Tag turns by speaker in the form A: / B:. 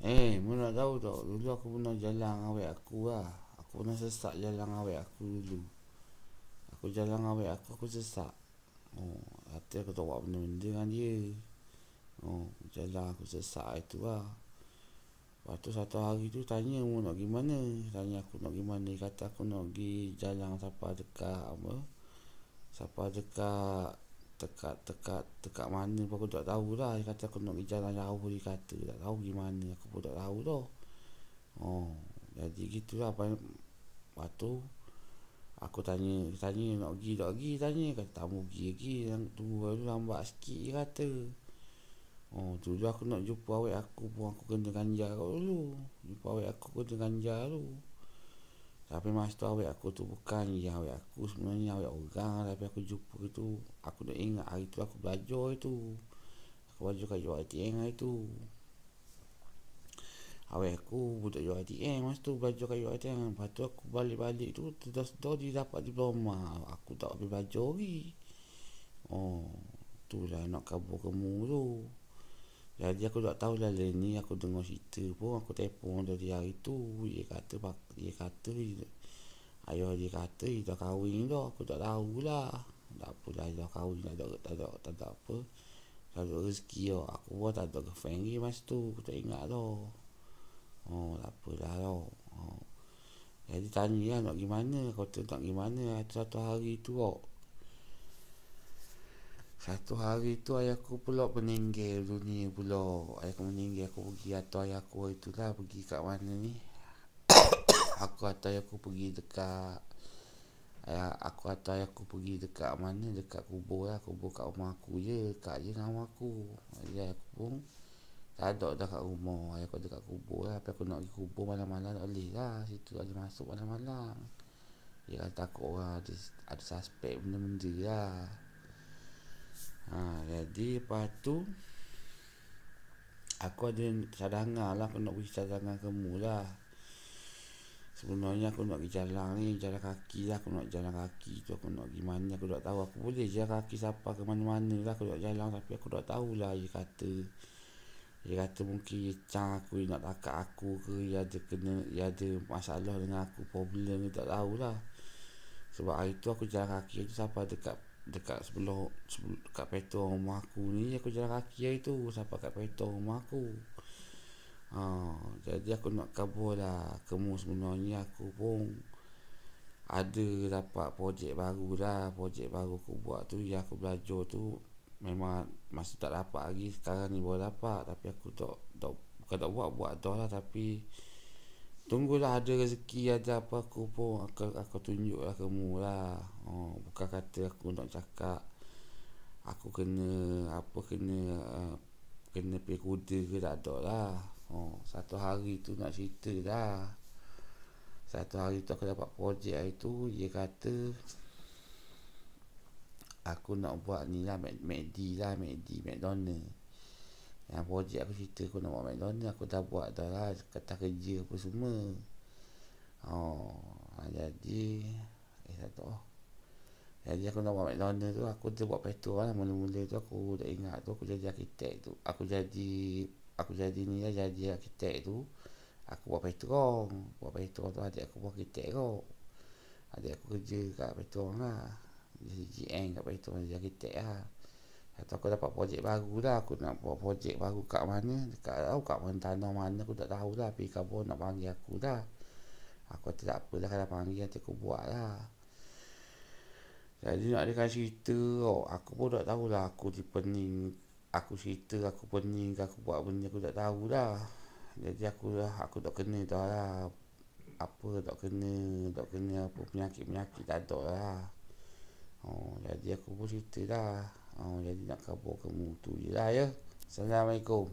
A: Mu nak tahu tak, dulu aku pernah jalan dengan awek aku lah. Aku pernah sesak jalan dengan awek aku dulu. Aku jalan dengan awek aku sesak. Hati aku tak buat benda-benda dengan dia. Jalan aku sesak itu lah. Lepas tu satu hari tu tanya mu nak pergi mana. Tanya aku nak pergi mana. Dia kata aku nak pergi jalan siapa dekat apa. Siapa dekat mana pun aku tak tahu lah. Dia kata aku nak pergi jalan jauh. Dia kata tak tahu pergi mana. Aku pun tak tahu tu. Jadi gitulah. Lepas tu aku tanya nak pergi tak pergi. Tanya kata tak mau pergi lagi. Tunggu dulu lambat sikit dia kata. Dulu aku nak jumpa awek aku pun aku kena ganjar dulu. Jumpa awek aku kena ganjar dulu. Tapi masa tu awek aku tu bukan yang awek aku sebenarnya, awek orang. Tapi aku jumpa tu, aku nak ingat hari tu aku belajar itu. Aku belajar kat UiTM hari tu. Awek aku budak UiTM masa tu belajar kat UiTM. Lepas tu aku balik-balik tu sedar dia dapat diploma. Aku tak habis belajar lagi. Itulah nak kabur kamu tu. Jadi aku tak tahu lah ni, aku dengar cerita pun aku telefon dari hari tu. Dia kata ayah dia kata dia dah kahwin dah. Aku tak tahulah. Tak apalah dah kahwin, tak ada apa. Tak ada rezeki dah. Aku pun tak ada girlfriend lagi masa tu. Aku tak ingat dah. Tak apalah dah. Jadi tanya lah nak pergi mana. Aku kata nak pergi mana. Satu hari tu kok. Satu hari tu ayahku pula meninggal dunia pula. Ayahku meninggal, aku pergi atau ayahku itulah pergi kat mana ni. Aku atau ayahku pergi dekat dekat mana, dekat kubur lah. Kubur kat rumah aku je. Dekat je dengan rumah aku. Jadi aku pun tak ada dah kat rumah. Ayahku dekat kubur lah. Tapi aku nak pergi kubur malam-malam tak boleh lah. Situ tak boleh masuk malam-malam. Dia kata takut orang ada suspek benda-benda lah. Jadi lepas tu aku ada cadangan lah. Aku nak pergi cadangan kamu lah. Sebenarnya aku nak pergi jalan ni, jalan kaki lah. Aku nak jalan kaki tu, aku nak pergi mana aku tak tahu. Aku boleh jalan kaki siapa ke mana-mana lah. Aku nak jalan tapi aku tak tahulah. Dia kata mungkin dia cang aku, dia nak takak aku ke, dia ada masalah dengan aku, problem ni tak tahulah. Sebab hari tu aku jalan kaki tu siapa dekat sebelah kat petrol rumah aku ni, aku jalan kaki hari tu sampai kat petrol rumah aku. Jadi aku nak kabur lah kamu. Sebenarnya aku pun ada dapat projek baru lah. Projek baru aku buat tu, yang aku belajar tu memang masih tak dapat lagi. Sekarang ni baru dapat. Tapi aku bukan tak buat dah lah. Tapi tunggulah ada rezeki, ada apa aku pun aku tunjuk lah kamu lah. Bukan kata aku nak cakap aku kena pergi kuda ke, tak ada lah. Satu hari tu nak cerita dah. Satu hari tu aku dapat projek hari tu. Dia kata aku nak buat ni lah, McDonald. Yang projek aku cerita aku nak buat McDonald, aku dah buat dah lah, kata kerja apa semua. Jadi aku nak buat McDonald tu. Aku dah buat petrol lah. Mula-mula tu aku tak ingat tu. Aku jadi arkitek tu. Aku jadi ni lah, jadi arkitek tu. Aku buat petrol tu. Adik aku buat arkitek tu. Adik aku kerja kat petrol lah. Jadi GM kat petrol, jadi arkitek lah. Atau aku dapat projek baru lah. Aku nak buat projek baru kat mana, kat mana tanah mana aku tak tahu lah. Tapi kamu nak panggil aku dah. Aku kata tak apalah, kalau panggil nanti aku buat lah. Jadi nak dia cerita, aku pun tak tahulah. Aku dipening, aku cerita, aku pening, aku buat benda aku tak tahu dah. Jadi aku tak kena dah lah. Tak kena apa penyakit tak ada lah. Jadi aku pun cerita dah. Jadi nak kabur kamu tu je lah ya. Assalamualaikum.